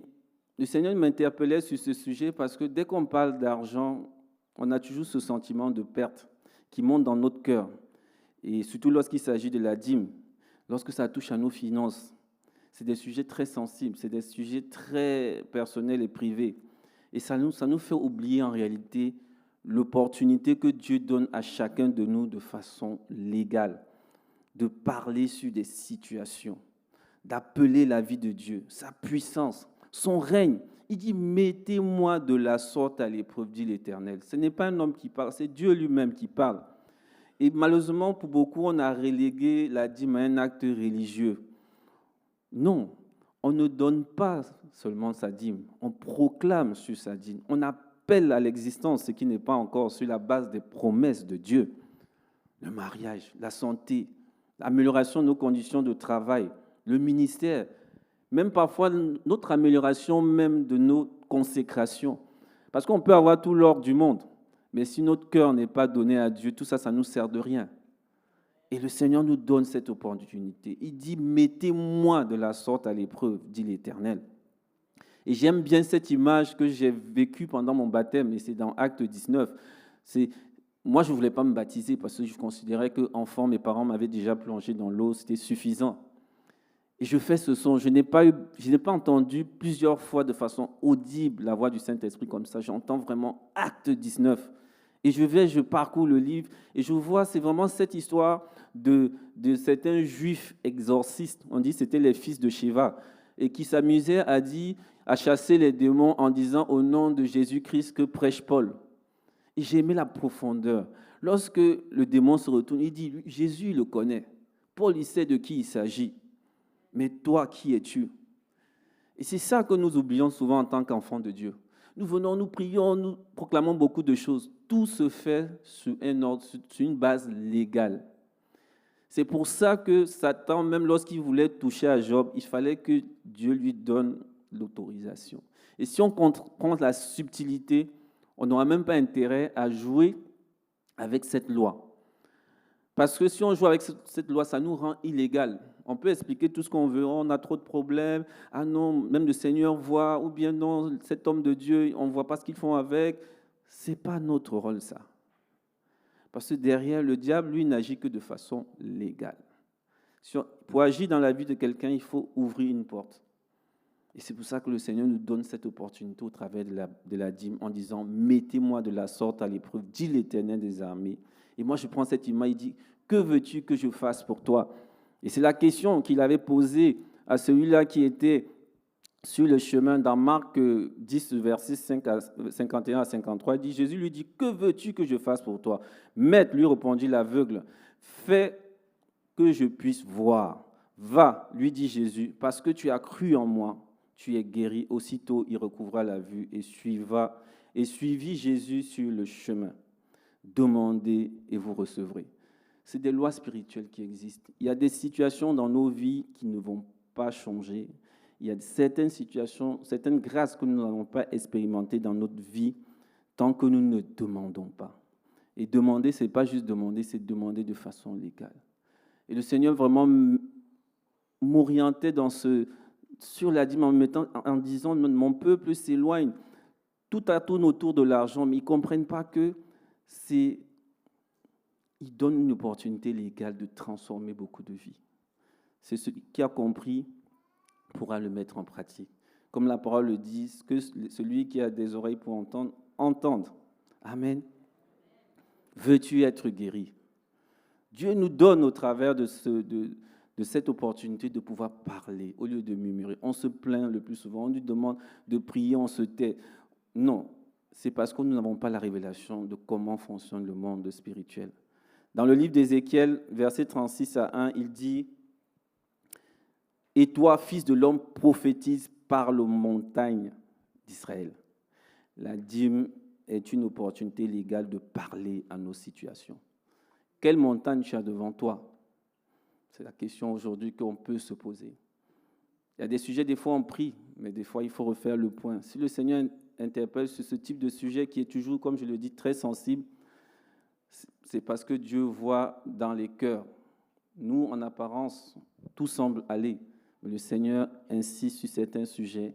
le Seigneur m'interpellait sur ce sujet parce que dès qu'on parle d'argent, on a toujours ce sentiment de perte qui monte dans notre cœur. Et surtout lorsqu'il s'agit de la dîme, lorsque ça touche à nos finances, c'est des sujets très sensibles, c'est des sujets très personnels et privés. Et ça nous fait oublier en réalité l'opportunité que Dieu donne à chacun de nous de façon légale, de parler sur des situations, d'appeler la vie de Dieu, sa puissance, son règne. Il dit, mettez-moi de la sorte à l'épreuve, dit l'Éternel. Ce n'est pas un homme qui parle, c'est Dieu lui-même qui parle. Et malheureusement, pour beaucoup, on a relégué la dîme à un acte religieux. Non, on ne donne pas seulement sa dîme, on proclame sur sa dîme. On appelle à l'existence ce qui n'est pas encore sur la base des promesses de Dieu. Le mariage, la santé, l'amélioration de nos conditions de travail, le ministère, même parfois notre amélioration même de nos consécrations. Parce qu'on peut avoir tout l'or du monde, mais si notre cœur n'est pas donné à Dieu, tout ça, ça ne nous sert de rien. Et le Seigneur nous donne cette opportunité. Il dit, mettez-moi de la sorte à l'épreuve, dit l'Éternel. Et j'aime bien cette image que j'ai vécue pendant mon baptême, et c'est dans Acte 19. Moi, je ne voulais pas me baptiser parce que je considérais qu'enfant, mes parents m'avaient déjà plongé dans l'eau, c'était suffisant. Et je fais ce son. Je n'ai pas entendu plusieurs fois de façon audible la voix du Saint-Esprit comme ça. J'entends vraiment Acte 19. Et je parcours le livre et je vois, c'est vraiment cette histoire de certains juifs exorcistes. On dit que c'était les fils de Sheva et qui s'amusaient à chasser les démons en disant au nom de Jésus-Christ que prêche Paul. Et j'ai aimé la profondeur. Lorsque le démon se retourne, il dit, Jésus le connaît. Paul, il sait de qui il s'agit. Mais toi, qui es-tu? Et c'est ça que nous oublions souvent en tant qu'enfants de Dieu. Nous venons, nous prions, nous proclamons beaucoup de choses. Tout se fait sur une base légale. C'est pour ça que Satan, même lorsqu'il voulait toucher à Job, il fallait que Dieu lui donne l'autorisation. Et si on comprend la subtilité, on n'aura même pas intérêt à jouer avec cette loi. Parce que si on joue avec cette loi, ça nous rend illégal. On peut expliquer tout ce qu'on veut, on a trop de problèmes, ah non, même le Seigneur voit, ou bien non, cet homme de Dieu, on ne voit pas ce qu'ils font avec. Ce n'est pas notre rôle, ça. Parce que derrière, le diable, lui, n'agit que de façon légale. Pour agir dans la vie de quelqu'un, il faut ouvrir une porte. Et c'est pour ça que le Seigneur nous donne cette opportunité au travers de la dîme en disant « Mettez-moi de la sorte à l'épreuve, dit l'Éternel des armées. » Et moi, je prends cette image, il dit « Que veux-tu que je fasse pour toi ?» Et c'est la question qu'il avait posée à celui-là qui était sur le chemin dans Marc 10, versets 51 à 53. Il dit, Jésus lui dit, « Que veux-tu que je fasse pour toi ?» Maître, lui répondit l'aveugle, « Fais que je puisse voir. » « Va, lui dit Jésus, « parce que tu as cru en moi, tu es guéri. » Aussitôt, il recouvra la vue et suivit Jésus sur le chemin. Demandez et vous recevrez. C'est des lois spirituelles qui existent. Il y a des situations dans nos vies qui ne vont pas changer. Il y a certaines situations, certaines grâces que nous n'allons pas expérimenter dans notre vie tant que nous ne demandons pas. Et demander, ce n'est pas juste demander, c'est demander de façon légale. Et le Seigneur vraiment m'orientait sur la dîme en disant, mon peuple s'éloigne, tout tourne autour de l'argent, mais ils ne comprennent pas que il donne une opportunité légale de transformer beaucoup de vies. C'est celui qui a compris pourra le mettre en pratique. Comme la parole le dit, que celui qui a des oreilles pour entendre, entende. Amen. Veux-tu être guéri? Dieu nous donne au travers de cette opportunité de pouvoir parler au lieu de murmurer. On se plaint le plus souvent, on nous demande de prier, on se tait. Non, c'est parce que nous n'avons pas la révélation de comment fonctionne le monde spirituel. Dans le livre d'Ézéchiel, verset 36 à 1, il dit « Et toi, fils de l'homme, prophétise par les montagnes d'Israël. » La dîme est une opportunité légale de parler à nos situations. Quelle montagne tu as devant toi? C'est la question aujourd'hui qu'on peut se poser. Il y a des sujets, des fois on prie, mais des fois il faut refaire le point. Si le Seigneur interpelle sur ce type de sujet qui est toujours, comme je le dis, très sensible, c'est parce que Dieu voit dans les cœurs. Nous, en apparence, tout semble aller. Mais le Seigneur insiste sur certains sujets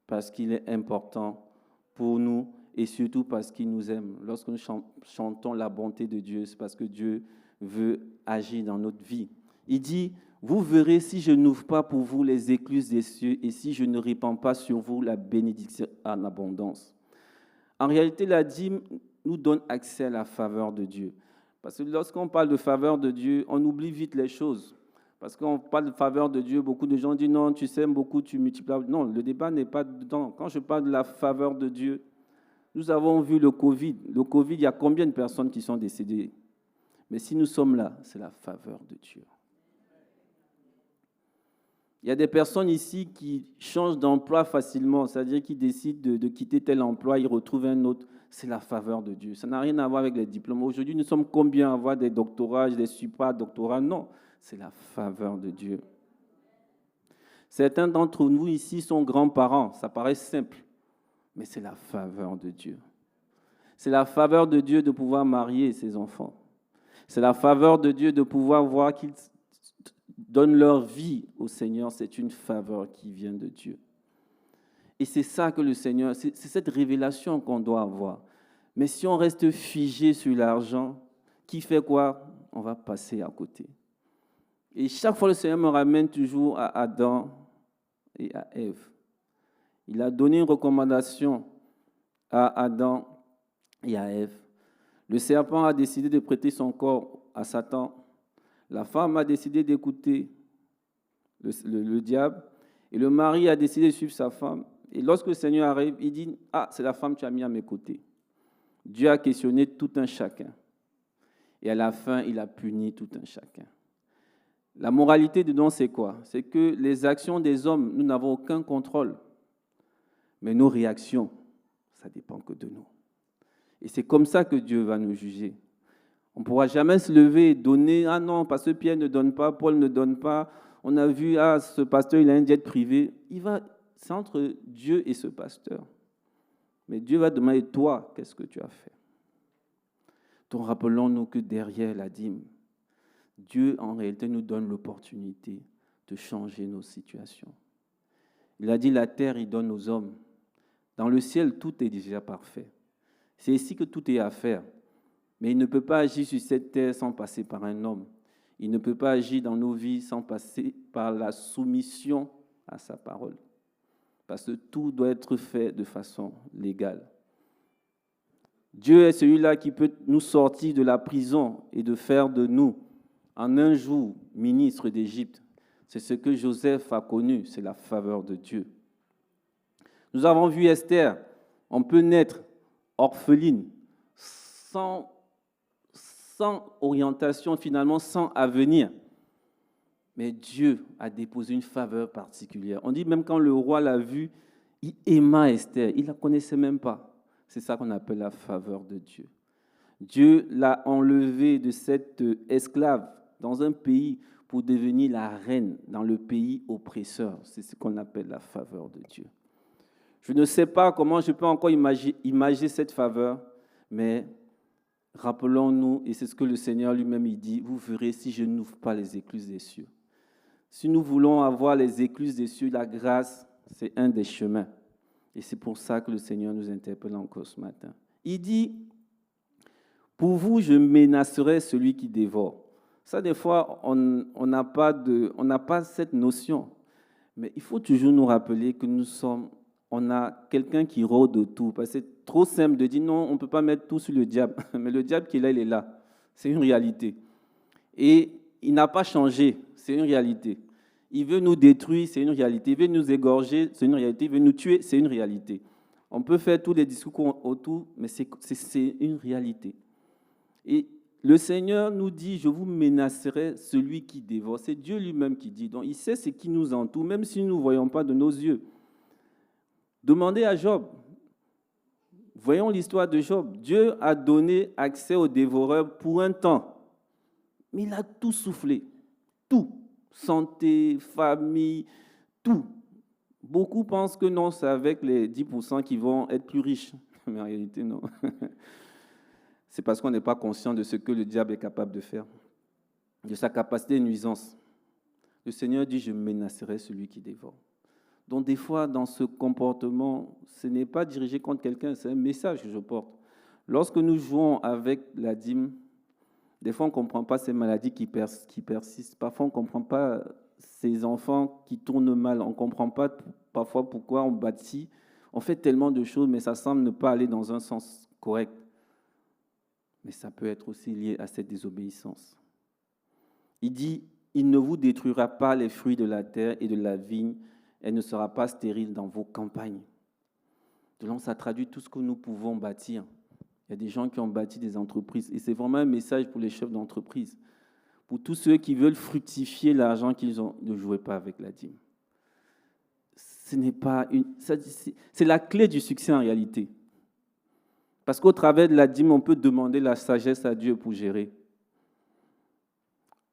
parce qu'il est important pour nous et surtout parce qu'il nous aime. Lorsque nous chantons la bonté de Dieu, c'est parce que Dieu veut agir dans notre vie. Il dit, vous verrez si je n'ouvre pas pour vous les écluses des cieux et si je ne répands pas sur vous la bénédiction en abondance. En réalité, la dîme nous donne accès à la faveur de Dieu. Parce que lorsqu'on parle de faveur de Dieu, on oublie vite les choses. Parce qu'on parle de faveur de Dieu, beaucoup de gens disent non, tu sèmes beaucoup, tu multiplies. Non, le débat n'est pas dedans. Quand je parle de la faveur de Dieu, nous avons vu le Covid. Le Covid, il y a combien de personnes qui sont décédées? Mais si nous sommes là, c'est la faveur de Dieu. Il y a des personnes ici qui changent d'emploi facilement, c'est-à-dire qui décident de quitter tel emploi, ils retrouvent un autre. C'est la faveur de Dieu. Ça n'a rien à voir avec les diplômes. Aujourd'hui, nous sommes combien à avoir des doctorats, des supra-doctorats? Non. C'est la faveur de Dieu. Certains d'entre nous ici sont grands-parents. Ça paraît simple, mais c'est la faveur de Dieu. C'est la faveur de Dieu de pouvoir marier ses enfants. C'est la faveur de Dieu de pouvoir voir qu'ils donnent leur vie au Seigneur. C'est une faveur qui vient de Dieu. Et c'est ça que le Seigneur, c'est cette révélation qu'on doit avoir. Mais si on reste figé sur l'argent, qui fait quoi? On va passer à côté. Et chaque fois, le Seigneur me ramène toujours à Adam et à Ève. Il a donné une recommandation à Adam et à Ève. Le serpent a décidé de prêter son corps à Satan. La femme a décidé d'écouter le diable. Et le mari a décidé de suivre sa femme. Et lorsque le Seigneur arrive, il dit, « Ah, c'est la femme que tu as mis à mes côtés. » Dieu a questionné tout un chacun. Et à la fin, il a puni tout un chacun. La moralité dedans, c'est quoi? C'est que les actions des hommes, nous n'avons aucun contrôle. Mais nos réactions, ça ne dépend que de nous. Et c'est comme ça que Dieu va nous juger. On ne pourra jamais se lever et donner, « Ah non, parce que Pierre ne donne pas, Paul ne donne pas. On a vu, ah, ce pasteur, il a un jet privé. » C'est entre Dieu et ce pasteur. Mais Dieu va demander, toi, qu'est-ce que tu as fait? Donc rappelons-nous que derrière la dîme, Dieu, en réalité, nous donne l'opportunité de changer nos situations. Il a dit, la terre, il donne aux hommes. Dans le ciel, tout est déjà parfait. C'est ici que tout est à faire. Mais il ne peut pas agir sur cette terre sans passer par un homme. Il ne peut pas agir dans nos vies sans passer par la soumission à sa parole. Parce que tout doit être fait de façon légale. Dieu est celui-là qui peut nous sortir de la prison et de faire de nous, en un jour, ministres d'Égypte. C'est ce que Joseph a connu, c'est la faveur de Dieu. Nous avons vu Esther, on peut naître orpheline, sans orientation, finalement sans avenir. Mais Dieu a déposé une faveur particulière. On dit même quand le roi l'a vue, il aima Esther, il ne la connaissait même pas. C'est ça qu'on appelle la faveur de Dieu. Dieu l'a enlevée de cette esclave dans un pays pour devenir la reine dans le pays oppresseur. C'est ce qu'on appelle la faveur de Dieu. Je ne sais pas comment je peux encore imaginer cette faveur, mais rappelons-nous, et c'est ce que le Seigneur lui-même il dit, vous verrez si je n'ouvre pas les écluses des cieux. Si nous voulons avoir les écluses des cieux, la grâce, c'est un des chemins. Et c'est pour ça que le Seigneur nous interpelle encore ce matin. Il dit, pour vous, je menacerai celui qui dévore. Ça, des fois, on n'a pas cette notion. Mais il faut toujours nous rappeler que on a quelqu'un qui rôde autour. Parce que c'est trop simple de dire non, on ne peut pas mettre tout sur le diable. Mais le diable qui est là, il est là. C'est une réalité. Et il n'a pas changé. C'est une réalité. Il veut nous détruire, c'est une réalité. Il veut nous égorger, c'est une réalité. Il veut nous tuer, c'est une réalité. On peut faire tous les discours autour, mais c'est une réalité. Et le Seigneur nous dit, je vous menacerai celui qui dévore. C'est Dieu lui-même qui dit. Donc il sait ce qui nous entoure, même si nous ne voyons pas de nos yeux. Demandez à Job. Voyons l'histoire de Job. Dieu a donné accès aux dévoreurs pour un temps. Mais il a tout soufflé. Tout. Santé, famille, tout. Beaucoup pensent que non, c'est avec les 10% qui vont être plus riches. Mais en réalité, non. C'est parce qu'on n'est pas conscient de ce que le diable est capable de faire, de sa capacité de nuisance. Le Seigneur dit, je menacerai celui qui dévore. Donc des fois, dans ce comportement, ce n'est pas dirigé contre quelqu'un, c'est un message que je porte. Lorsque nous jouons avec la dîme, des fois on ne comprend pas ces maladies qui persistent. Parfois on ne comprend pas ces enfants qui tournent mal. On ne comprend pas parfois pourquoi on bâtit. On fait tellement de choses, mais ça semble ne pas aller dans un sens correct. Mais ça peut être aussi lié à cette désobéissance. Il dit, il ne vous détruira pas les fruits de la terre et de la vigne, elle ne sera pas stérile dans vos campagnes. Donc ça traduit tout ce que nous pouvons bâtir. Il y a des gens qui ont bâti des entreprises, et c'est vraiment un message pour les chefs d'entreprise. Pour tous ceux qui veulent fructifier l'argent qu'ils ont, ne jouez pas avec la dîme. C'est la clé du succès en réalité. Parce qu'au travers de la dîme, on peut demander la sagesse à Dieu pour gérer.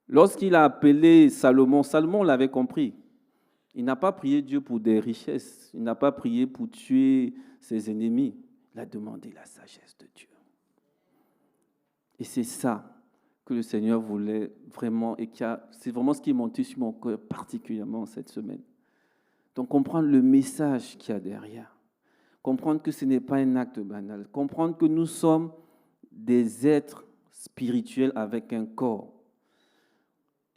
Lorsqu'il a appelé Salomon, Salomon l'avait compris. Il n'a pas prié Dieu pour des richesses. Il n'a pas prié pour tuer ses ennemis. Il a demandé la sagesse de Dieu. Et c'est ça que le Seigneur voulait vraiment, et c'est vraiment ce qui est monté sur mon cœur particulièrement cette semaine. Donc comprendre le message qu'il y a derrière. Comprendre que ce n'est pas un acte banal. Comprendre que nous sommes des êtres spirituels avec un corps.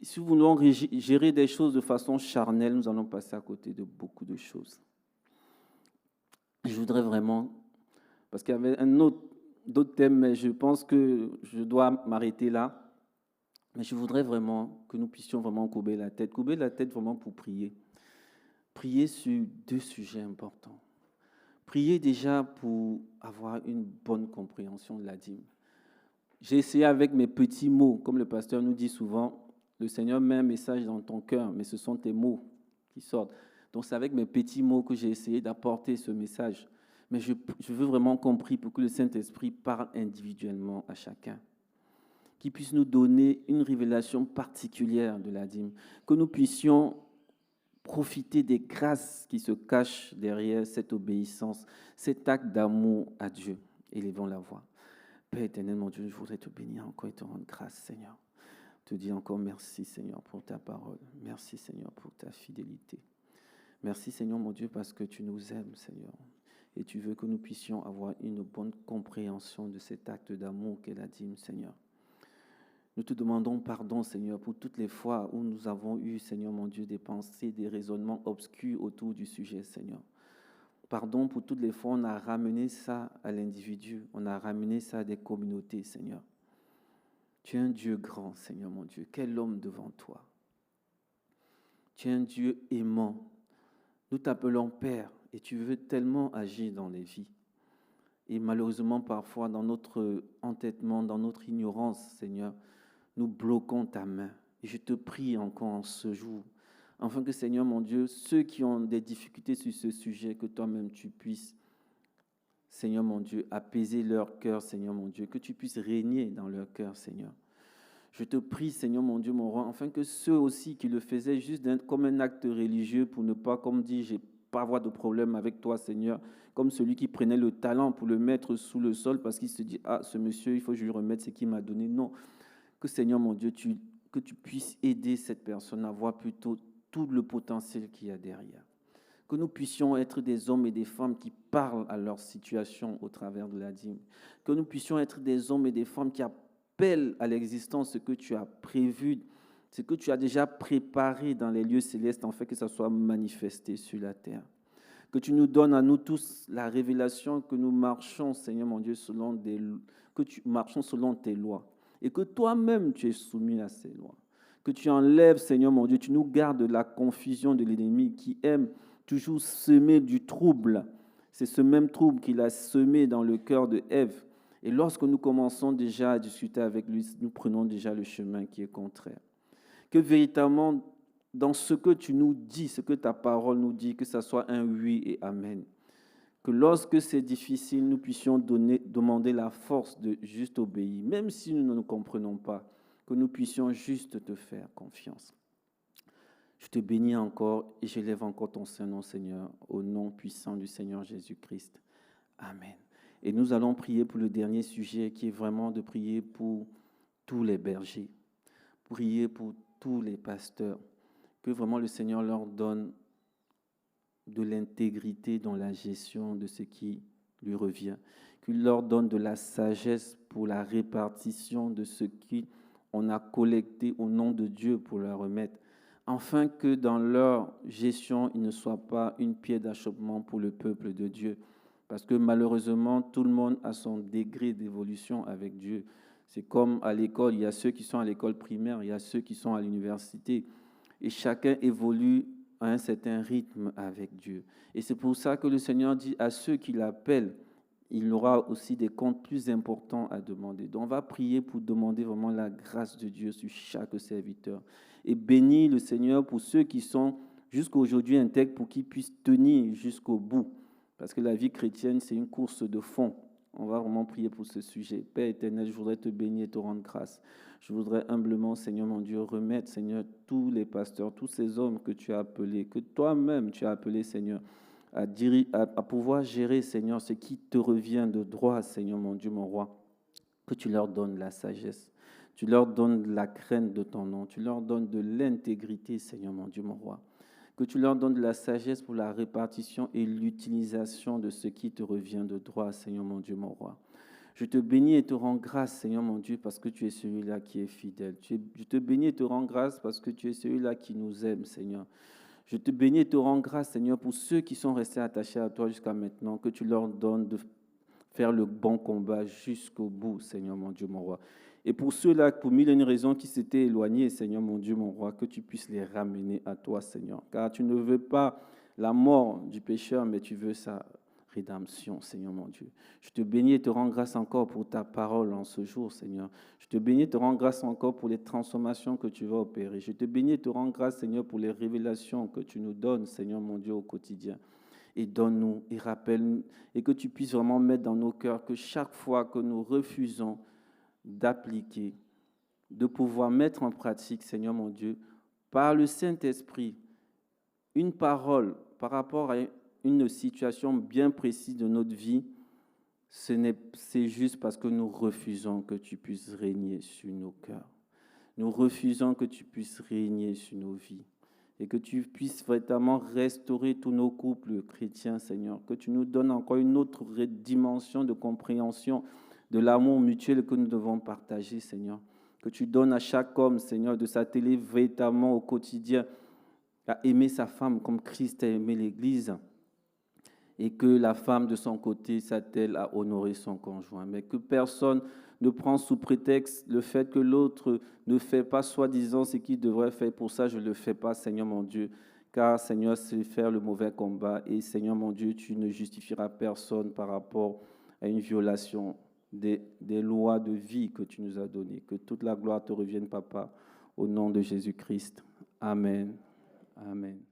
Si nous voulons gérer des choses de façon charnelle, nous allons passer à côté de beaucoup de choses. Je voudrais vraiment, parce qu'il y avait d'autres thèmes, mais je pense que je dois m'arrêter là. Mais je voudrais vraiment que nous puissions vraiment courber la tête vraiment pour prier. Prier sur 2 sujets importants. Prier déjà pour avoir une bonne compréhension de la dîme. J'ai essayé avec mes petits mots, comme le pasteur nous dit souvent, le Seigneur met un message dans ton cœur, mais ce sont tes mots qui sortent. Donc c'est avec mes petits mots que j'ai essayé d'apporter ce message. Mais je veux vraiment compris pour que le Saint-Esprit parle individuellement à chacun. Qu'il puisse nous donner une révélation particulière de la dîme. Que nous puissions profiter des grâces qui se cachent derrière cette obéissance, cet acte d'amour à Dieu. Élevons la voix. Père éternel, mon Dieu, je voudrais te bénir encore et te rendre grâce, Seigneur. Te dire encore merci, Seigneur, pour ta parole. Merci, Seigneur, pour ta fidélité. Merci, Seigneur, mon Dieu, parce que tu nous aimes, Seigneur. Et tu veux que nous puissions avoir une bonne compréhension de cet acte d'amour qu'est la dîme, Seigneur. Nous te demandons pardon, Seigneur, pour toutes les fois où nous avons eu, Seigneur, mon Dieu, des pensées, des raisonnements obscurs autour du sujet, Seigneur. Pardon pour toutes les fois où on a ramené ça à l'individu, on a ramené ça à des communautés, Seigneur. Tu es un Dieu grand, Seigneur mon Dieu. Quel homme devant toi. Tu es un Dieu aimant. Nous t'appelons Père et tu veux tellement agir dans les vies. Et malheureusement, parfois, dans notre entêtement, dans notre ignorance, Seigneur, nous bloquons ta main. Et je te prie encore en ce jour, afin que, Seigneur mon Dieu, ceux qui ont des difficultés sur ce sujet, que toi-même tu puisses, Seigneur mon Dieu, apaiser leur cœur, Seigneur mon Dieu, que tu puisses régner dans leur cœur, Seigneur. Je te prie, Seigneur mon Dieu, mon roi, afin que ceux aussi qui le faisaient juste comme un acte religieux pour ne pas, comme dit, j'ai pas avoir de problème avec toi, Seigneur, comme celui qui prenait le talent pour le mettre sous le sol parce qu'il se dit, ah, ce monsieur, il faut que je lui remette ce qu'il m'a donné. Non, que Seigneur mon Dieu, que tu puisses aider cette personne à voir plutôt tout le potentiel qu'il y a derrière. Que nous puissions être des hommes et des femmes qui parlent à leur situation au travers de la dîme. Que nous puissions être des hommes et des femmes qui appellent à l'existence ce que tu as prévu, ce que tu as déjà préparé dans les lieux célestes, en fait que ça soit manifesté sur la terre. Que tu nous donnes à nous tous la révélation que nous marchons, Seigneur mon Dieu, marchons selon tes lois. Et que toi-même tu es soumis à ces lois. Que tu enlèves, Seigneur mon Dieu, tu nous gardes de la confusion de l'ennemi qui aime toujours semer du trouble. C'est ce même trouble qu'il a semé dans le cœur de Ève. Et lorsque nous commençons déjà à discuter avec lui, nous prenons déjà le chemin qui est contraire. Que véritablement, dans ce que tu nous dis, ce que ta parole nous dit, que ça soit un oui et amen. Que lorsque c'est difficile, nous puissions demander la force de juste obéir, même si nous ne comprenons pas, que nous puissions juste te faire confiance. Je te bénis encore et j'élève encore ton Saint-Nom, Seigneur, au nom puissant du Seigneur Jésus-Christ. Amen. Et nous allons prier pour le dernier sujet qui est vraiment de prier pour tous les bergers, prier pour tous les pasteurs, que vraiment le Seigneur leur donne de l'intégrité dans la gestion de ce qui lui revient, qu'il leur donne de la sagesse pour la répartition de ce qu'on a collecté au nom de Dieu pour leur remettre, afin que dans leur gestion, il ne soit pas une pierre d'achoppement pour le peuple de Dieu. Parce que malheureusement, tout le monde a son degré d'évolution avec Dieu. C'est comme à l'école, il y a ceux qui sont à l'école primaire, il y a ceux qui sont à l'université. Et chacun évolue à un certain rythme avec Dieu. Et c'est pour ça que le Seigneur dit à ceux qui l'appellent, il aura aussi des comptes plus importants à demander. Donc on va prier pour demander vraiment la grâce de Dieu sur chaque serviteur. Et bénir le Seigneur pour ceux qui sont jusqu'à aujourd'hui intègres, pour qu'ils puissent tenir jusqu'au bout. Parce que la vie chrétienne, c'est une course de fond. On va vraiment prier pour ce sujet. Père éternel, je voudrais te bénir et te rendre grâce. Je voudrais humblement, Seigneur mon Dieu, remettre, Seigneur, tous les pasteurs, tous ces hommes que tu as appelés, que toi-même tu as appelés, Seigneur, à pouvoir gérer, Seigneur, ce qui te revient de droit, Seigneur mon Dieu, mon roi. Que tu leur donnes la sagesse, tu leur donnes la crainte de ton nom, tu leur donnes de l'intégrité, Seigneur mon Dieu, mon roi. Que tu leur donnes de la sagesse pour la répartition et l'utilisation de ce qui te revient de droit, Seigneur mon Dieu, mon roi. Je te bénis et te rends grâce, Seigneur mon Dieu, parce que tu es celui-là qui est fidèle. Je te bénis et te rends grâce parce que tu es celui-là qui nous aime, Seigneur. Je te bénis et te rends grâce, Seigneur, pour ceux qui sont restés attachés à toi jusqu'à maintenant, que tu leur donnes de faire le bon combat jusqu'au bout, Seigneur mon Dieu, mon roi. Et pour ceux-là, pour mille et une raisons qui s'étaient éloignés, Seigneur mon Dieu, mon roi, que tu puisses les ramener à toi, Seigneur. Car tu ne veux pas la mort du pécheur, mais tu veux sa rédemption, Seigneur mon Dieu. Je te bénis et te rends grâce encore pour ta parole en ce jour, Seigneur. Je te bénis et te rends grâce encore pour les transformations que tu vas opérer. Je te bénis et te rends grâce, Seigneur, pour les révélations que tu nous donnes, Seigneur mon Dieu, au quotidien. Et donne-nous et rappelle-nous, et que tu puisses vraiment mettre dans nos cœurs que chaque fois que nous refusons d'appliquer, de pouvoir mettre en pratique, Seigneur mon Dieu, par le Saint-Esprit, une parole par rapport à une situation bien précise de notre vie, c'est juste parce que nous refusons que tu puisses régner sur nos cœurs. Nous refusons que tu puisses régner sur nos vies. Et que tu puisses vraiment restaurer tous nos couples chrétiens, Seigneur. Que tu nous donnes encore une autre dimension de compréhension de l'amour mutuel que nous devons partager, Seigneur. Que tu donnes à chaque homme, Seigneur, de s'atteler véritablement au quotidien à aimer sa femme comme Christ a aimé l'Église. Et que la femme, de son côté, s'attelle à honorer son conjoint. Mais que personne ne prend sous prétexte le fait que l'autre ne fait pas soi-disant ce qu'il devrait faire. Pour ça, je ne le fais pas, Seigneur mon Dieu. Car, Seigneur, c'est faire le mauvais combat. Et, Seigneur mon Dieu, tu ne justifieras personne par rapport à une violation des lois de vie que tu nous as données. Que toute la gloire te revienne, Papa, au nom de Jésus-Christ. Amen. Amen.